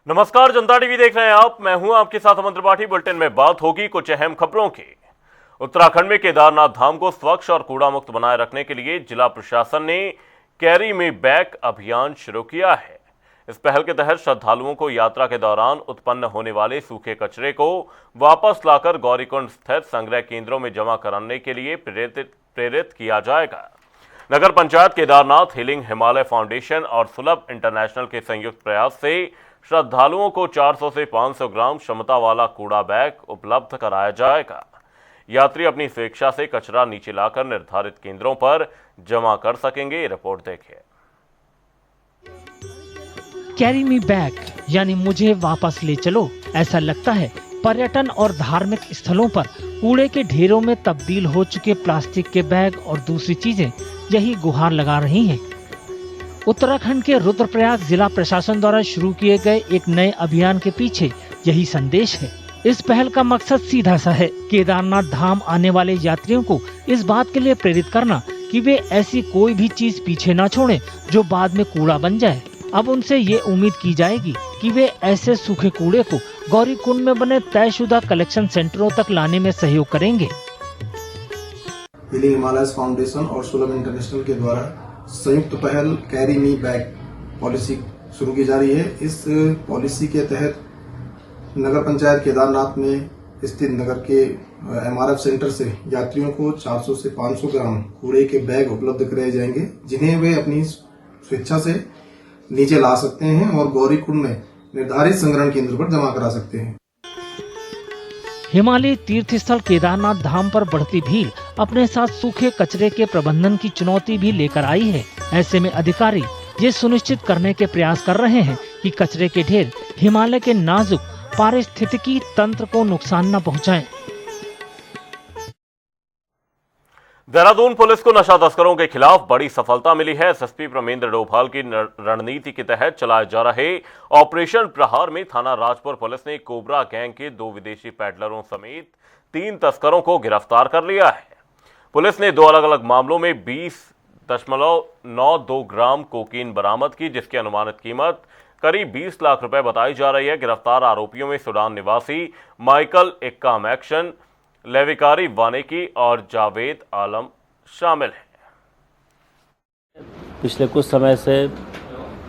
नमस्कार, जनता टीवी देख रहे हैं आप। मैं हूं आपके साथ अमन त्रिपाठी। बुलेटिन में बात होगी कुछ अहम खबरों की। उत्तराखंड में केदारनाथ धाम को स्वच्छ और कूड़ा मुक्त बनाए रखने के लिए जिला प्रशासन ने कैरी मी बैक अभियान शुरू किया है। इस पहल के तहत श्रद्धालुओं को यात्रा के दौरान उत्पन्न होने वाले सूखे कचरे को वापस लाकर गौरीकुंड स्थित संग्रह केंद्रों में जमा कराने के लिए प्रेरित किया जाएगा। नगर पंचायत, केदारनाथ हीलिंग हिमालय फाउंडेशन और सुलभ इंटरनेशनल के संयुक्त प्रयास से श्रद्धालुओं को 400 से 500 ग्राम क्षमता वाला कूड़ा बैग उपलब्ध कराया जाएगा। यात्री अपनी स्वेच्छा से कचरा नीचे लाकर निर्धारित केंद्रों पर जमा कर सकेंगे। रिपोर्ट देखिए। कैरी मी बैक यानी मुझे वापस ले चलो। ऐसा लगता है पर्यटन और धार्मिक स्थलों पर कूड़े के ढेरों में तब्दील हो चुके प्लास्टिक के बैग और दूसरी चीजें यही गुहार लगा रही हैं। उत्तराखंड के रुद्रप्रयाग जिला प्रशासन द्वारा शुरू किए गए एक नए अभियान के पीछे यही संदेश है। इस पहल का मकसद सीधा सा है, केदारनाथ धाम आने वाले यात्रियों को इस बात के लिए प्रेरित करना कि वे ऐसी कोई भी चीज पीछे न छोड़ें जो बाद में कूड़ा बन जाए। अब उनसे ये उम्मीद की जाएगी कि वे ऐसे सूखे कूड़े को गौरीकुंड में बने तयशुदा कलेक्शन सेंटरों तक लाने में सहयोग करेंगे। हीलिंग हिमालय फाउंडेशन और सुलभ इंटरनेशनल के द्वारा संयुक्त पहल कैरी मी बैग पॉलिसी शुरू की जा रही है। इस पॉलिसी के तहत नगर पंचायत केदारनाथ में स्थित नगर के एमआरएफ सेंटर से यात्रियों को 400 से 500 ग्राम कूड़े के बैग उपलब्ध कराए जाएंगे, जिन्हें वे अपनी स्वेच्छा से नीचे ला सकते हैं और गौरीकुंड में निर्धारित संग्रहण केंद्र पर जमा करा सकते हैं। हिमालय तीर्थ स्थल केदारनाथ धाम पर बढ़ती भीड़ अपने साथ सूखे कचरे के प्रबंधन की चुनौती भी लेकर आई है। ऐसे में अधिकारी ये सुनिश्चित करने के प्रयास कर रहे हैं कि कचरे के ढेर हिमालय के नाजुक पारिस्थितिकी तंत्र को नुकसान न पहुंचाएं। देहरादून पुलिस को नशा तस्करों के खिलाफ बड़ी सफलता मिली है। एसएसपी प्रमेंद्र डोभाल की रणनीति के तहत चलाए जा रहे ऑपरेशन प्रहार में थाना राजपुर पुलिस ने कोबरा गैंग के 2 विदेशी पैडलरों समेत 3 तस्करों को गिरफ्तार कर लिया है। पुलिस ने 2 अलग अलग मामलों में 20.92 ग्राम कोकीन बरामद की, जिसकी अनुमानित कीमत करीब 20 लाख रुपए बताई जा रही है। गिरफ्तार आरोपियों में सूडान निवासी माइकल इक्का मैक्शन, लेविकारी वानेकी और जावेद आलम शामिल हैं। पिछले कुछ समय से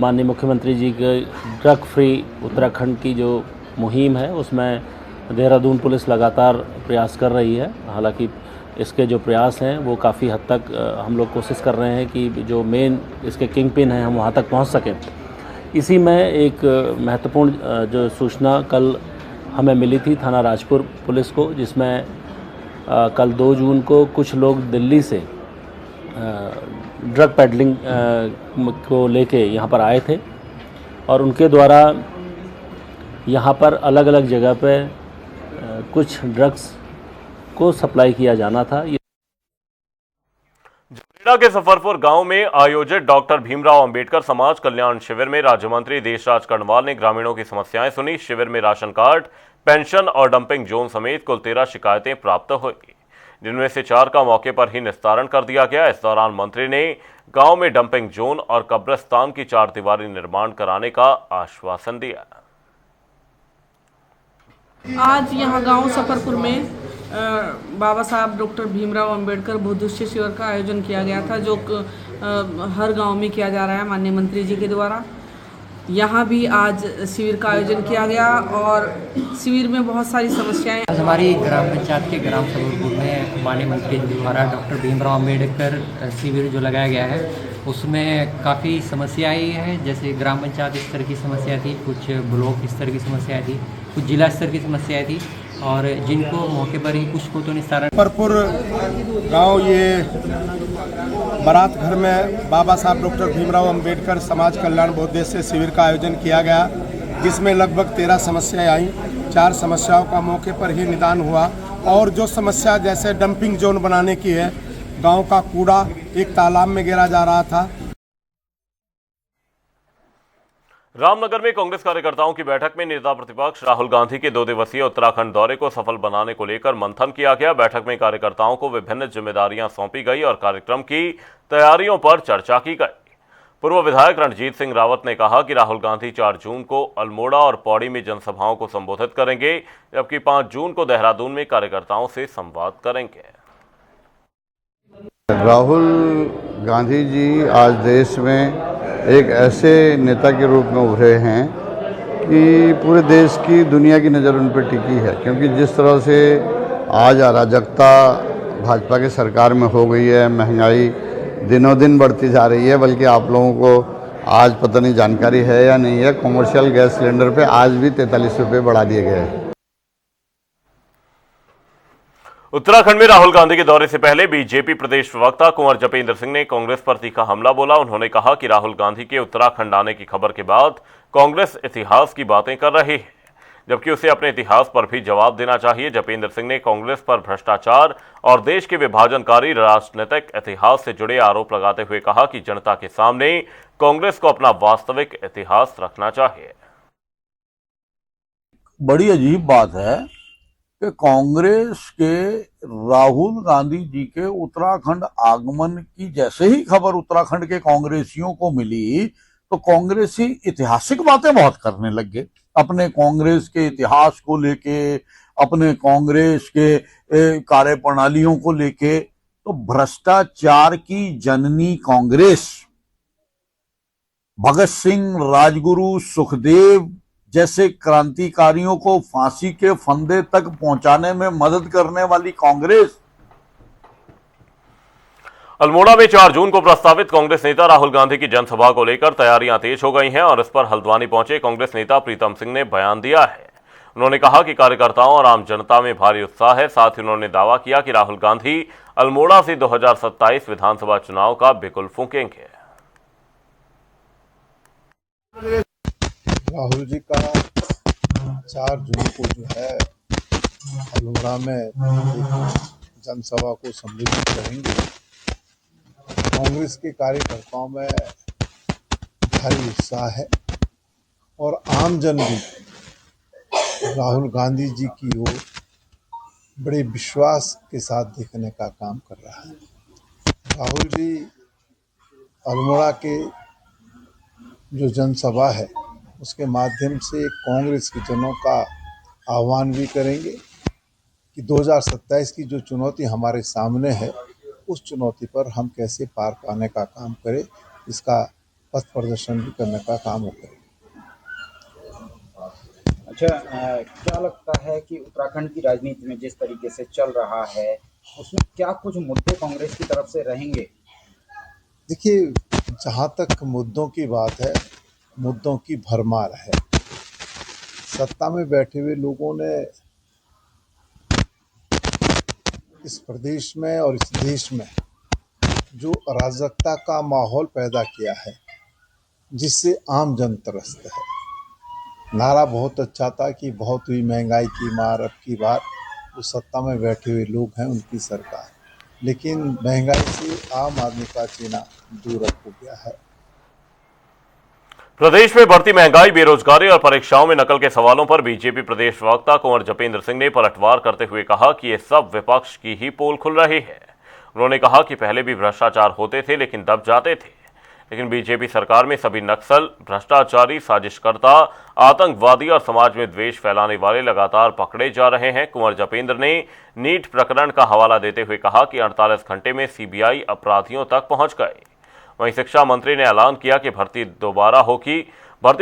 माननीय मुख्यमंत्री जी के ड्रग फ्री उत्तराखंड की जो मुहिम है उसमें देहरादून पुलिस लगातार प्रयास कर रही है। हालांकि इसके जो प्रयास हैं वो काफ़ी हद तक हम लोग कोशिश कर रहे हैं कि जो मेन इसके किंग पिन हैं हम वहाँ तक पहुँच सकें। इसी में एक महत्वपूर्ण जो सूचना कल हमें मिली थी थाना राजपुर पुलिस को, जिसमें कल 2 जून को कुछ लोग दिल्ली से ड्रग पेडलिंग को लेके यहाँ पर आए थे और उनके द्वारा यहाँ पर अलग अलग जगह पे कुछ ड्रग्स को सप्लाई किया जाना था। झरेड़ा के सफरपुर गांव में आयोजित डॉक्टर भीमराव अंबेडकर समाज कल्याण शिविर में राज्य मंत्री देशराज कर्णवाल ने ग्रामीणों की समस्याएं सुनी। शिविर में राशन कार्ड, पेंशन और डंपिंग जोन समेत कुल 13 शिकायतें प्राप्त हुई, जिनमें से 4 का मौके पर ही निस्तारण कर दिया गया। इस दौरान मंत्री ने गांव में डंपिंग जोन और कब्रिस्तान की 4 दीवारी निर्माण कराने का आश्वासन दिया। आज यहाँ गांव सफरपुर में बाबा साहब डॉक्टर भीमराव अंबेडकर बहुउद्देशीय शिविर का आयोजन किया गया था, जो हर गांव में किया जा रहा है माननीय मंत्री जी के द्वारा। यहाँ भी आज शिविर का आयोजन किया गया और शिविर में बहुत सारी समस्याएं। आज हमारी ग्राम पंचायत के ग्राम सफरपुर में माननीय मंत्री जी द्वारा डॉक्टर भीमराव अंबेडकर शिविर जो लगाया गया है उसमें काफ़ी समस्याएं हैं। जैसे ग्राम पंचायत स्तर की समस्या थी, कुछ ब्लॉक स्तर की समस्या थी, कुछ जिला स्तर की समस्याएं थी और जिनको मौके पर ही कुछ को तो निस्तारण। सफरपुर गांव ये बारात घर में बाबा साहब डॉक्टर भीमराव अंबेडकर समाज कल्याण बहुउद्देशीय शिविर का आयोजन किया गया, जिसमें लगभग 13 समस्याएं आई। 4 समस्याओं का मौके पर ही निदान हुआ और जो समस्या जैसे डंपिंग जोन बनाने की है, गांव का कूड़ा एक तालाब में गिरा जा रहा था। रामनगर में कांग्रेस कार्यकर्ताओं की बैठक में नेता प्रतिपक्ष राहुल गांधी के 2 दिवसीय उत्तराखंड दौरे को सफल बनाने को लेकर मंथन किया गया। बैठक में कार्यकर्ताओं को विभिन्न जिम्मेदारियां सौंपी गई और कार्यक्रम की तैयारियों पर चर्चा की गई। पूर्व विधायक रणजीत सिंह रावत ने कहा कि राहुल गांधी 4 जून को अल्मोड़ा और पौड़ी में जनसभाओं को संबोधित करेंगे, जबकि 5 जून को देहरादून में कार्यकर्ताओं से संवाद करेंगे। राहुल गांधी जी आज देश में एक ऐसे नेता के रूप में उभरे हैं कि पूरे देश की, दुनिया की नज़र उन पर टिकी है, क्योंकि जिस तरह से आज अराजकता भाजपा की सरकार में हो गई है, महंगाई दिनों दिन बढ़ती जा रही है, बल्कि आप लोगों को आज पता नहीं जानकारी है या नहीं है, कॉमर्शियल गैस सिलेंडर पे आज भी 43 रुपये बढ़ा दिए गए हैं। उत्तराखंड में राहुल गांधी के दौरे से पहले बीजेपी प्रदेश प्रवक्ता कुंवर जपेंद्र सिंह ने कांग्रेस पर तीखा हमला बोला। उन्होंने कहा कि राहुल गांधी के उत्तराखंड आने की खबर के बाद कांग्रेस इतिहास की बातें कर रही है, जबकि उसे अपने इतिहास पर भी जवाब देना चाहिए। जपेंद्र सिंह ने कांग्रेस पर भ्रष्टाचार और देश के विभाजनकारी राजनीतिक इतिहास से जुड़े आरोप लगाते हुए कहा कि जनता के सामने कांग्रेस को अपना वास्तविक इतिहास रखना चाहिए। बड़ी अजीब बात है कि कांग्रेस के राहुल गांधी जी के उत्तराखंड आगमन की जैसे ही खबर उत्तराखंड के कांग्रेसियों को मिली तो कांग्रेसी ऐतिहासिक बातें बहुत करने लग गए, अपने कांग्रेस के इतिहास को लेके, अपने कांग्रेस के कार्यप्रणालियों को लेके। तो भ्रष्टाचार की जननी कांग्रेस, भगत सिंह, राजगुरु, सुखदेव जैसे क्रांतिकारियों को फांसी के फंदे तक पहुंचाने में मदद करने वाली कांग्रेस। अल्मोड़ा में 4 जून को प्रस्तावित कांग्रेस नेता राहुल गांधी की जनसभा को लेकर तैयारियां तेज हो गई हैं और इस पर हल्द्वानी पहुंचे कांग्रेस नेता प्रीतम सिंह ने बयान दिया है। उन्होंने कहा कि कार्यकर्ताओं और आम जनता में भारी उत्साह है। साथ ही उन्होंने दावा किया कि राहुल गांधी अल्मोड़ा से 2027 विधानसभा चुनाव का बिगुल फूंकेंगे। राहुल जी का 4 जून को जो है अल्मोड़ा में एक जनसभा को संबोधित करेंगे। कांग्रेस के कार्यकर्ताओं में भारी उत्साह है और आम जन भी राहुल गांधी जी की ओर बड़े विश्वास के साथ देखने का काम कर रहा है। राहुल जी अल्मोड़ा के जो जनसभा है उसके माध्यम से कांग्रेस के जनों का आह्वान भी करेंगे कि 2027 की जो चुनौती हमारे सामने है उस चुनौती पर हम कैसे पार पाने का काम करें, इसका पथ प्रदर्शन भी करने का काम वो करें। अच्छा, क्या लगता है कि उत्तराखंड की राजनीति में जिस तरीके से चल रहा है उसमें क्या कुछ मुद्दे कांग्रेस की तरफ से रहेंगे? देखिए, जहाँ तक मुद्दों की बात है, मुद्दों की भरमार है। सत्ता में बैठे हुए लोगों ने इस प्रदेश में और इस देश में जो अराजकता का माहौल पैदा किया है जिससे आम जन त्रस्त है। नारा बहुत अच्छा था कि बहुत हुई महंगाई की मार, अब की बार जो सत्ता में बैठे हुए लोग हैं उनकी सरकार, लेकिन महंगाई से आम आदमी का जीना दूर हो गया है। प्रदेश में बढ़ती महंगाई, बेरोजगारी और परीक्षाओं में नकल के सवालों पर बीजेपी प्रदेश प्रवक्ता कुंवर जपेंद्र सिंह ने पलटवार करते हुए कहा कि ये सब विपक्ष की ही पोल खुल रही है। उन्होंने कहा कि पहले भी भ्रष्टाचार होते थे लेकिन दब जाते थे, लेकिन बीजेपी सरकार में सभी नक्सल, भ्रष्टाचारी, साजिशकर्ता, आतंकवादी और समाज में द्वेष फैलाने वाले लगातार पकड़े जा रहे हैं। कुंवर जपेंद्र ने नीट प्रकरण का हवाला देते हुए कहा कि 48 घंटे में सीबीआई अपराधियों तक पहुंच गए। वहीं शिक्षा मंत्री ने ऐलान किया कि भर्ती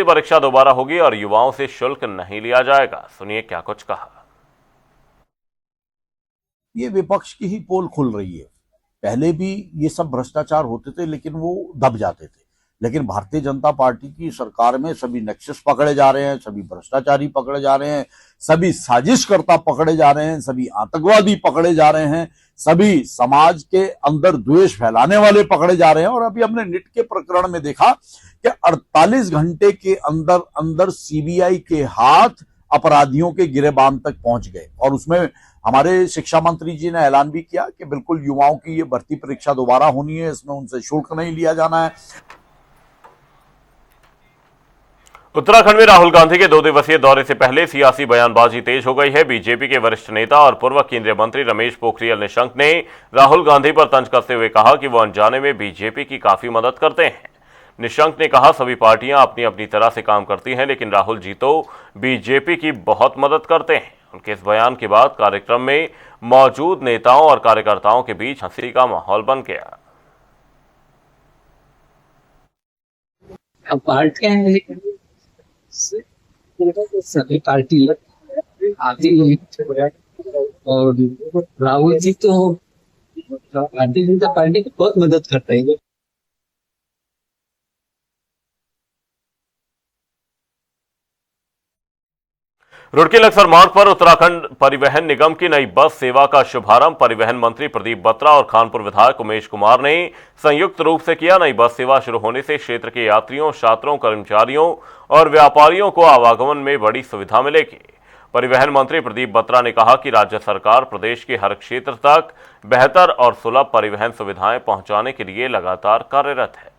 परीक्षा दोबारा होगी और युवाओं से शुल्क नहीं लिया जाएगा। सुनिए क्या कुछ कहा। ये विपक्ष की ही पोल खुल रही है। पहले भी ये सब भ्रष्टाचार होते थे लेकिन वो दब जाते थे, लेकिन भारतीय जनता पार्टी की सरकार में सभी नक्सस पकड़े जा रहे हैं, सभी भ्रष्टाचारी पकड़े जा रहे हैं, सभी साजिशकर्ता पकड़े जा रहे हैं, सभी आतंकवादी पकड़े जा रहे हैं, सभी समाज के अंदर द्वेष फैलाने वाले पकड़े जा रहे हैं। और अभी हमने नीट के प्रकरण में देखा कि 48 घंटे के अंदर अंदर सीबीआई के हाथ अपराधियों के गिरेबान तक पहुंच गए और उसमें हमारे शिक्षा मंत्री जी ने ऐलान भी किया कि बिल्कुल युवाओं की ये भर्ती परीक्षा दोबारा होनी है, इसमें उनसे शुल्क नहीं लिया जाना है। उत्तराखंड में राहुल गांधी के 2 दिवसीय दौरे से पहले सियासी बयानबाजी तेज हो गई है। बीजेपी के वरिष्ठ नेता और पूर्व केंद्रीय मंत्री रमेश पोखरियाल निशंक ने राहुल गांधी पर तंज कसते हुए कहा कि वो अनजाने में बीजेपी की काफी मदद करते हैं। निशंक ने कहा, सभी पार्टियां अपनी अपनी तरह से काम करती हैं, लेकिन राहुल जी तो बीजेपी की बहुत मदद करते हैं। उनके इस बयान के बाद कार्यक्रम में मौजूद नेताओं और कार्यकर्ताओं के बीच हंसी का माहौल बन गया। पार्टियां हैं, लेकिन सभी पार्टी आती है और राहुल जी तो भारतीय जनता पार्टी की बहुत मदद करते हैं। रुड़की लक्सर मार्ग पर उत्तराखंड परिवहन निगम की नई बस सेवा का शुभारंभ परिवहन मंत्री प्रदीप बत्रा और खानपुर विधायक उमेश कुमार ने संयुक्त रूप से किया। नई बस सेवा शुरू होने से क्षेत्र के यात्रियों, छात्रों, कर्मचारियों और व्यापारियों को आवागमन में बड़ी सुविधा मिलेगी। परिवहन मंत्री प्रदीप बत्रा ने कहा कि राज्य सरकार प्रदेश के हर क्षेत्र तक बेहतर और सुलभ परिवहन सुविधाएं पहुंचाने के लिए लगातार कार्यरत है।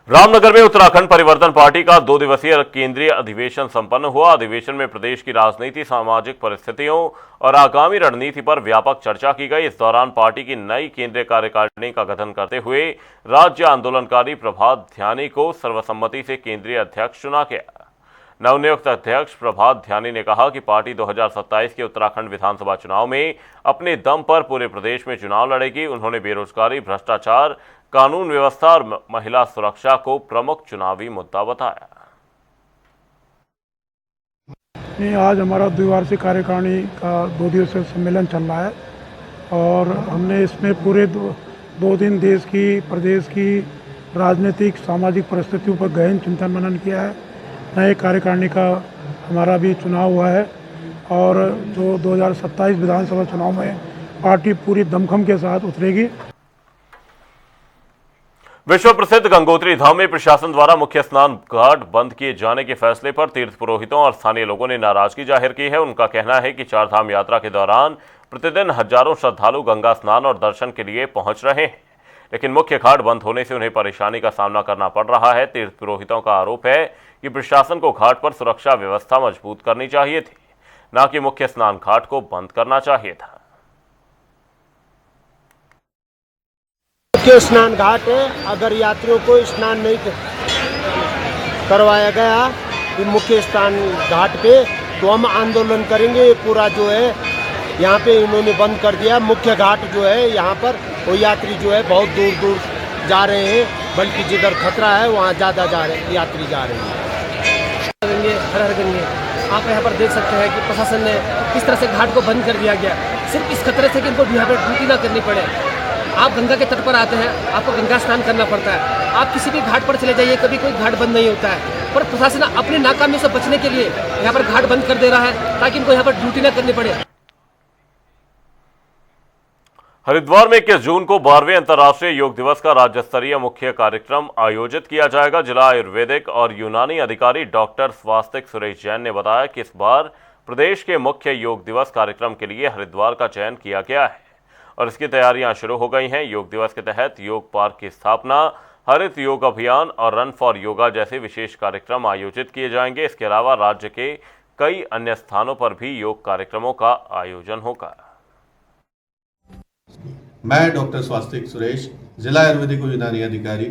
रामनगर में उत्तराखंड परिवर्तन पार्टी का 2 दिवसीय केंद्रीय अधिवेशन संपन्न हुआ। अधिवेशन में प्रदेश की राजनीति, सामाजिक परिस्थितियों और आगामी रणनीति पर व्यापक चर्चा की गई। इस दौरान पार्टी की नई केंद्रीय कार्यकारिणी का गठन करते हुए राज्य आंदोलनकारी प्रभात ध्यानी को सर्वसम्मति से केंद्रीय अध्यक्ष चुना गया। नवनियुक्त अध्यक्ष प्रभात ध्यानी ने कहा कि पार्टी 2027 के उत्तराखंड विधानसभा चुनाव में अपने दम पर पूरे प्रदेश में चुनाव लड़ेगी। उन्होंने बेरोजगारी, भ्रष्टाचार, कानून व्यवस्था और महिला सुरक्षा को प्रमुख चुनावी मुद्दा बताया। आज हमारा द्विवार्षिक कार्यकारिणी का 2 दिवसीय सम्मेलन चल रहा है और हमने इसमें पूरे 2 दिन देश की, प्रदेश की राजनीतिक, सामाजिक परिस्थितियों पर गहन चिंतन मनन किया है। नए कार्यकारिणी का हमारा भी चुनाव हुआ है और जो 2027 विधानसभा चुनाव में पार्टी पूरी दमखम के साथ उतरेगी। विश्व प्रसिद्ध गंगोत्री धाम में प्रशासन द्वारा मुख्य स्नान घाट बंद किए जाने के फैसले पर तीर्थ पुरोहितों और स्थानीय लोगों ने नाराजगी जाहिर की है। उनका कहना है कि 4 धाम यात्रा के दौरान प्रतिदिन हजारों श्रद्धालु गंगा स्नान और दर्शन के लिए पहुंच रहे हैं, लेकिन मुख्य घाट बंद होने से उन्हें परेशानी का सामना करना पड़ रहा है। तीर्थ पुरोहितों का आरोप है कि प्रशासन को घाट पर सुरक्षा व्यवस्था मजबूत करनी चाहिए थी, न कि मुख्य स्नान घाट को बंद करना चाहिए था। मुख्य स्नान घाट है, अगर यात्रियों को स्नान नहीं करवाया गया कि मुख्य स्नान घाट पे, तो हम आंदोलन करेंगे। ये पूरा जो है यहाँ पे इन्होंने बंद कर दिया। मुख्य घाट जो है यहाँ पर वो यात्री जो है बहुत दूर दूर जा रहे हैं, बल्कि जिधर खतरा है वहाँ ज़्यादा यात्री जा रहे हैं। हर हर गंगे आप यहाँ पर देख सकते हैं कि प्रशासन ने किस तरह से घाट को बंद कर दिया गया, सिर्फ इस खतरे से कि इनको यहाँ पर ड्यूटी ना करनी पड़े। आप गंगा के तट पर आते हैं, आपको गंगा स्नान करना पड़ता है। आप किसी भी घाट पर चले जाइए, कभी कोई घाट बंद नहीं होता है, पर प्रशासन अपनी नाकामी से बचने के लिए यहाँ पर घाट बंद कर दे रहा है ताकि इनको यहाँ पर ड्यूटी ना करनी पड़े। हरिद्वार में 21 जून को 12वें अंतर्राष्ट्रीय योग दिवस का राज्य स्तरीय मुख्य कार्यक्रम आयोजित किया जाएगा। जिला आयुर्वेदिक और यूनानी अधिकारी डॉक्टर स्वास्तिक सुरेश जैन ने बताया कि इस बार प्रदेश के मुख्य योग दिवस कार्यक्रम के लिए हरिद्वार का चयन किया गया है और इसकी तैयारियां शुरू हो गई हैं। योग दिवस के तहत योग पार्क की स्थापना, हरित योग अभियान और रन फॉर योगा जैसे विशेष कार्यक्रम आयोजित किए जाएंगे। इसके अलावा राज्य के कई अन्य स्थानों पर भी योग कार्यक्रमों का आयोजन होगा। मैं डॉक्टर स्वास्तिक सुरेश, जिला आयुर्वेदिक और यूनानी अधिकारी,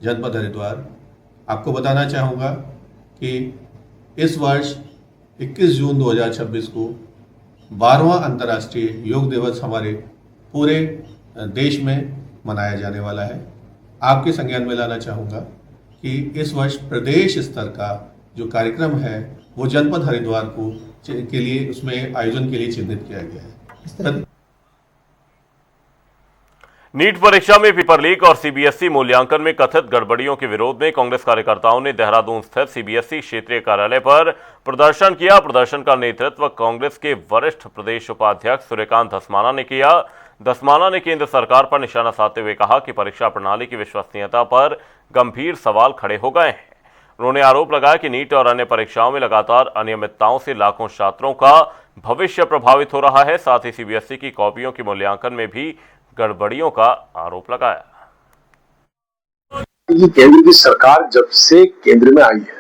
जनपद हरिद्वार, आपको बताना चाहूँगा कि इस वर्ष 21 जून 2026 को 12वां अंतर्राष्ट्रीय योग दिवस हमारे पूरे देश में मनाया जाने वाला है। आपके संज्ञान में लाना चाहूँगा कि इस वर्ष प्रदेश स्तर का जो कार्यक्रम है वो जनपद हरिद्वार को के लिए उसमें आयोजन के लिए चिन्हित किया गया है। नीट परीक्षा में पेपर लीक और सीबीएसई मूल्यांकन में कथित गड़बड़ियों के विरोध में कांग्रेस कार्यकर्ताओं ने देहरादून स्थित सीबीएसई क्षेत्रीय कार्यालय पर प्रदर्शन किया। प्रदर्शन का नेतृत्व कांग्रेस के वरिष्ठ प्रदेश उपाध्यक्ष सूर्यकांत धस्माना ने किया। धस्माना ने केंद्र सरकार पर निशाना साधते हुए कहा कि परीक्षा प्रणाली की विश्वसनीयता पर गंभीर सवाल खड़े हो गए हैं। उन्होंने आरोप लगाया कि नीट और अन्य परीक्षाओं में लगातार अनियमितताओं से लाखों छात्रों का भविष्य प्रभावित हो रहा है। साथ ही सीबीएसई की कॉपियों के मूल्यांकन में भी गड़बड़ियों का आरोप लगाया। ये केंद्र की सरकार जब से केंद्र में आई है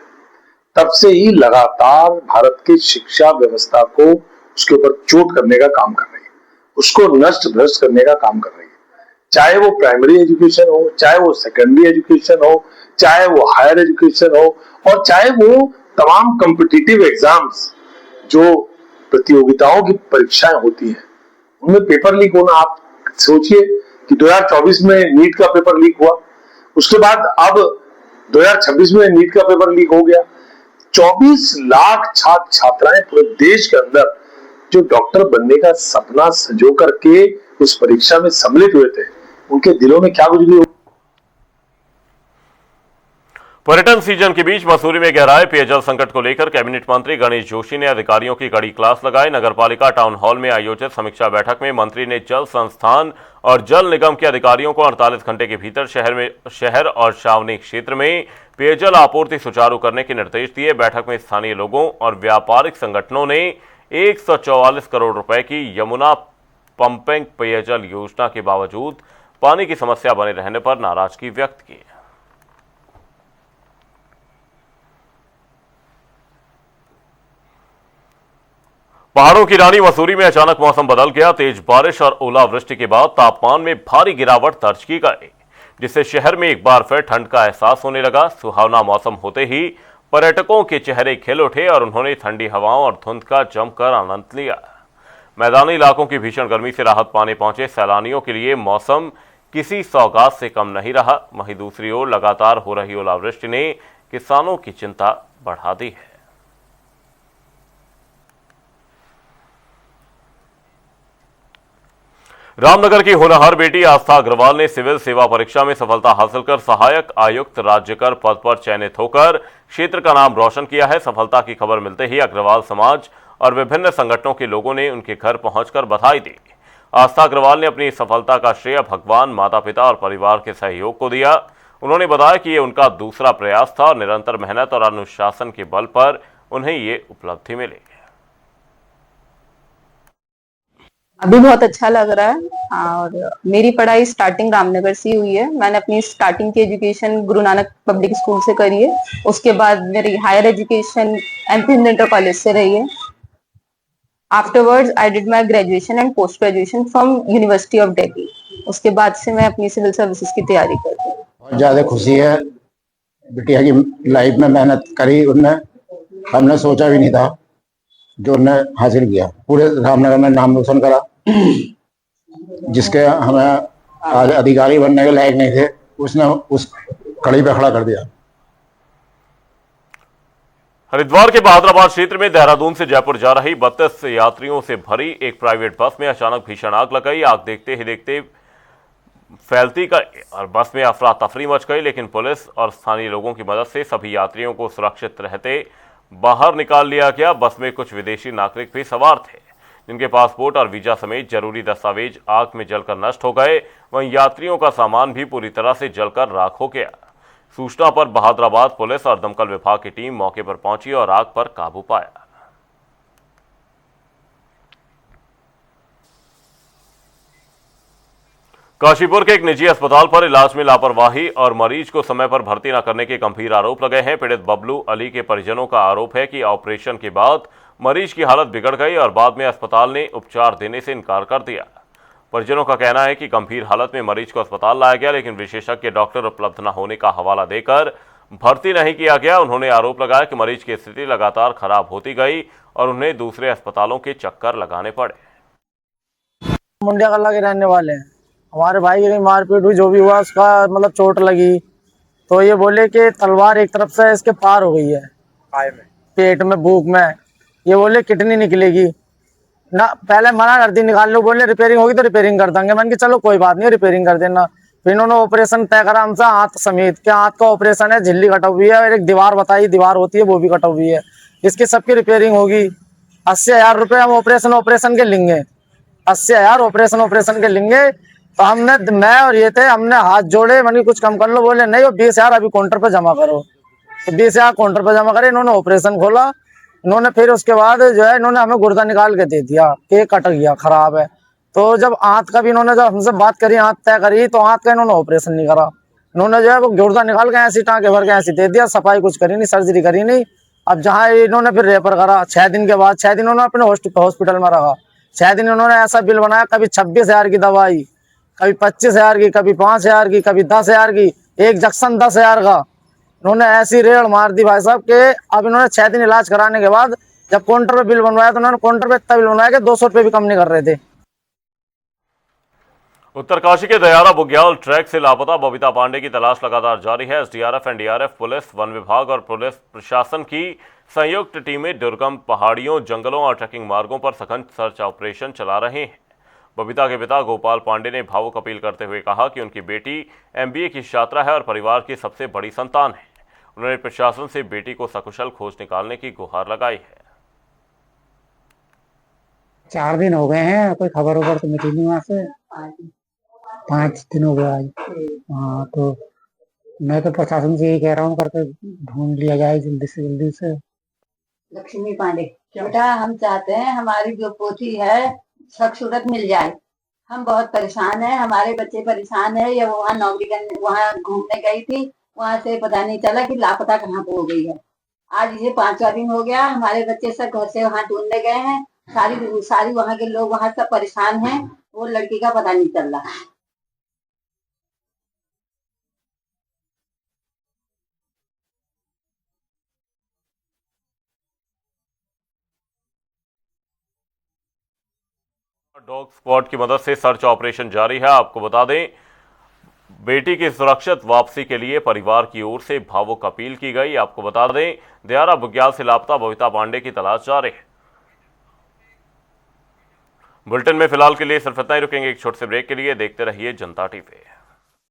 तब से ही लगातार भारत की शिक्षा व्यवस्था को उसके ऊपर चोट करने का काम कर रही है। उसको नष्ट भ्रष्ट करने का काम कर रही है। चाहे वो प्राइमरी एजुकेशन हो, चाहे वो सेकेंडरी एजुकेशन हो, चाहे वो हायर एजुकेशन हो, और चाहे वो तमाम कॉम्पिटिटिव एग्जाम्स जो प्रतियोगिताओं की परीक्षाएं होती हैं उनमें पेपर लीक होना। आप सोचिए कि 2024 में नीट का पेपर लीक हुआ, उसके बाद अब 2026 में नीट का पेपर लीक हो गया। 24 लाख छात्र छात्राएं पूरे देश के अंदर जो डॉक्टर बनने का सपना संजो करके उस परीक्षा में सम्मिलित हुए थे, उनके दिलों में क्या गुजरी हो। पर्यटन सीजन के बीच मसूरी में गहराए पेयजल संकट को लेकर कैबिनेट मंत्री गणेश जोशी ने अधिकारियों की कड़ी क्लास लगाई। नगरपालिका टाउन हॉल में आयोजित समीक्षा बैठक में मंत्री ने जल संस्थान और जल निगम के अधिकारियों को 48 घंटे के भीतर शहर और छावनी क्षेत्र में पेयजल आपूर्ति सुचारू करने के निर्देश दिए। बैठक में स्थानीय लोगों और व्यापारिक संगठनों ने 144 करोड़ रुपए की यमुना पंपिंग पेयजल योजना के बावजूद पानी की समस्या बने रहने पर नाराजगी व्यक्त की। पहाड़ों की रानी मसूरी में अचानक मौसम बदल गया। तेज बारिश और ओलावृष्टि के बाद तापमान में भारी गिरावट दर्ज की गई, जिससे शहर में एक बार फिर ठंड का एहसास होने लगा। सुहावना मौसम होते ही पर्यटकों के चेहरे खिल उठे और उन्होंने ठंडी हवाओं और धुंध का जमकर आनंद लिया। मैदानी इलाकों की भीषण गर्मी से राहत पाने पहुंचे सैलानियों के लिए मौसम किसी सौगात से कम नहीं रहा। वहीं दूसरी ओर लगातार हो रही ओलावृष्टि ने किसानों की चिंता बढ़ा दी है। रामनगर की होनहार बेटी आस्था अग्रवाल ने सिविल सेवा परीक्षा में सफलता हासिल कर सहायक आयुक्त राज्यकर पद पर चयनित होकर क्षेत्र का नाम रोशन किया है। सफलता की खबर मिलते ही अग्रवाल समाज और विभिन्न संगठनों के लोगों ने उनके घर पहुंचकर बधाई दी। आस्था अग्रवाल ने अपनी सफलता का श्रेय भगवान, माता पिता और परिवार के सहयोग को दिया। उन्होंने बताया कि ये उनका दूसरा प्रयास था और निरंतर मेहनत और अनुशासन के बल पर उन्हें ये उपलब्धि मिली। अभी बहुत अच्छा लग रहा है और मेरी पढ़ाई स्टार्टिंग रामनगर से ही हुई है। मैंने अपनी स्टार्टिंग की education Guru Nanak public school से करी है। उसके बाद मेरी higher education MP inter college से रही है। Afterwards I did my graduation and post graduation from university of Delhi. उसके बाद से मैं अपनी सिविल सर्विसेज की तैयारी करती हूँ। बहुत ज़्यादा खुशी है, बिटिया की लाइफ में मेहनत करी उनने, हमने सोचा भी नहीं था जो उन्होंने हासिल किया। पूरे रामनगर में नाम रोशन करा, जिसके हमें आज अधिकारी बनने के लायक नहीं थे, उसने उस कड़ी पे खड़ा कर दिया। हरिद्वार के बहादुराबाद क्षेत्र में देहरादून से जयपुर जा रही 32 यात्रियों से भरी एक प्राइवेट बस में अचानक भीषण आग लग गई। आग देखते ही देखते फैलती गई और बस में अफरा तफरी मच गई, लेकिन पुलिस और स्थानीय लोगों की मदद से सभी यात्रियों को सुरक्षित रहते बाहर निकाल लिया गया। बस में कुछ विदेशी नागरिक भी सवार थे, जिनके पासपोर्ट और वीजा समेत जरूरी दस्तावेज आग में जलकर नष्ट हो गए। वहीं यात्रियों का सामान भी पूरी तरह से जलकर राख हो गया। सूचना पर बहादुराबाद पुलिस और दमकल विभाग की टीम मौके पर पहुंची और आग पर काबू पाया। काशीपुर के एक निजी अस्पताल पर इलाज में लापरवाही और मरीज को समय पर भर्ती न करने के गंभीर आरोप लगे हैं। पीड़ित बबलू अली के परिजनों का आरोप है कि ऑपरेशन के बाद मरीज की हालत बिगड़ गई और बाद में अस्पताल ने उपचार देने से इनकार कर दिया। परिजनों का कहना है कि गंभीर हालत में मरीज को अस्पताल लाया गया, लेकिन विशेषज्ञ डॉक्टर उपलब्ध न होने का हवाला देकर भर्ती नहीं किया गया। उन्होंने आरोप लगाया कि मरीज की स्थिति लगातार खराब होती गई और उन्हें दूसरे अस्पतालों के चक्कर लगाने पड़े। मुंडिया कला के रहने वाले हैं। हमारे भाई की मारपीट हुई, जो भी हुआ उसका मतलब चोट लगी, तो ये बोले कि तलवार एक तरफ से इसके पार हो गई है, पेट में, भूख में। ये बोले किडनी निकलेगी ना, पहले मना कर दी निकाल लो, बोले रिपेयरिंग होगी तो रिपेयरिंग कर देंगे। मैंने कि चलो कोई बात नहीं, रिपेयरिंग कर देना। फिर इन्होंने ऑपरेशन तय करा हमसे, हाथ समेत के हाथ का ऑपरेशन है, झिल्ली कटा हुई है और एक दीवार बताई, दीवार होती है वो भी कटा हुई है। इसकी सबकी रिपेयरिंग होगी। 80,000 रुपये हम ऑपरेशन के लेंगे, 80,000 ऑपरेशन के लेंगे। तो हमने, मैं और ये थे, हमने हाथ जोड़े, मैंने कुछ कम कर लो, बोले नहीं वो 20,000 अभी काउंटर पे जमा करो। तो 20,000 काउंटर पे जमा करे। इन्होंने ऑपरेशन खोला, इन्होंने फिर उसके बाद जो है इन्होंने हमें गुर्दा निकाल के दे दिया कि कट गया, खराब है। तो जब आंत का भी इन्होंने जब हमसे बात करी, आंत तय करी, तो आंत का इन्होंने ऑपरेशन नहीं करा। इन्होंने जो है वो गुर्दा निकाल के ऐसी टाँके भर के ऐसी दे दिया, सफाई कुछ करी नहीं, सर्जरी करी नहीं। अब जहाँ इन्होंने फिर रेफर करा 6 दिन के बाद, 6 दिन उन्होंने अपने हॉस्पिटल में रखा। 6 दिन उन्होंने ऐसा बिल बनाया, कभी 26,000 की दवाई, कभी 25,000 की, कभी 5,000 की, कभी 10,000 की, एक जंक्शन 10,000 का। इन्होंने ऐसी रेड़ मार दी भाई साहब के अब इन्होंने 6 दिन इलाज कराने के बाद जब काउंटर पे बिल बनवाया तो उन्होंने काउंटर पे इतना बिल बनवाया कि 200 रुपये भी कम नहीं कर रहे थे। उत्तरकाशी के दयारा बुग्याल ट्रैक से लापता बबीता पांडे की तलाश लगातार जारी है। एसडीआरएफ, एनडीआरएफ, पुलिस, वन विभाग और पुलिस प्रशासन की संयुक्त टीमें दुर्गम पहाड़ियों, जंगलों और ट्रैकिंग मार्गों पर सघन सर्च ऑपरेशन चला रहे हैं। बबीता के पिता गोपाल पांडे ने भावुक अपील करते हुए कहा कि उनकी बेटी एमबीए की छात्रा है और परिवार की सबसे बड़ी संतान है। उन्होंने प्रशासन से बेटी को सकुशल खोज निकालने की गुहार लगाई है। 4 दिन हो गए हैं, कोई खबर उबर तो मिली नहीं वहाँ से। 5 दिन हो गए आज। हाँ, तो मैं तो प्रशासन से यही कह रहा हूँ करके ढूंढ लिया जाए जल्दी से जल्दी से। लक्ष्मी पांडे, बेटा हम चाहते हैं हमारी जो पोथी है सूरत मिल जाए। हम बहुत परेशान हैं, हमारे बच्चे परेशान है। ये वहाँ नौकरी करने वहाँ घूमने गई थी, वहाँ से पता नहीं चला कि लापता कहाँ पे हो गई है। आज ये 5वां दिन हो गया, हमारे बच्चे सब घर से वहाँ ढूंढने गए हैं। सारी वहाँ के लोग वहाँ सब परेशान हैं, वो लड़की का पता नहीं चल रहा। डॉग स्क्वाड की मदद से सर्च ऑपरेशन जारी है। आपको बता दें, बेटी की सुरक्षित वापसी के लिए परिवार की ओर से भावुक अपील की गई। आपको बता दें, दयारा बुग्याल से लापता बबीता पांडे की तलाश जारी है। बुलेटिन में फिलहाल के लिए सिर्फ इतना ही, रुकेंगे एक छोटे से ब्रेक के लिए। देखते रहिए जनता टीवी।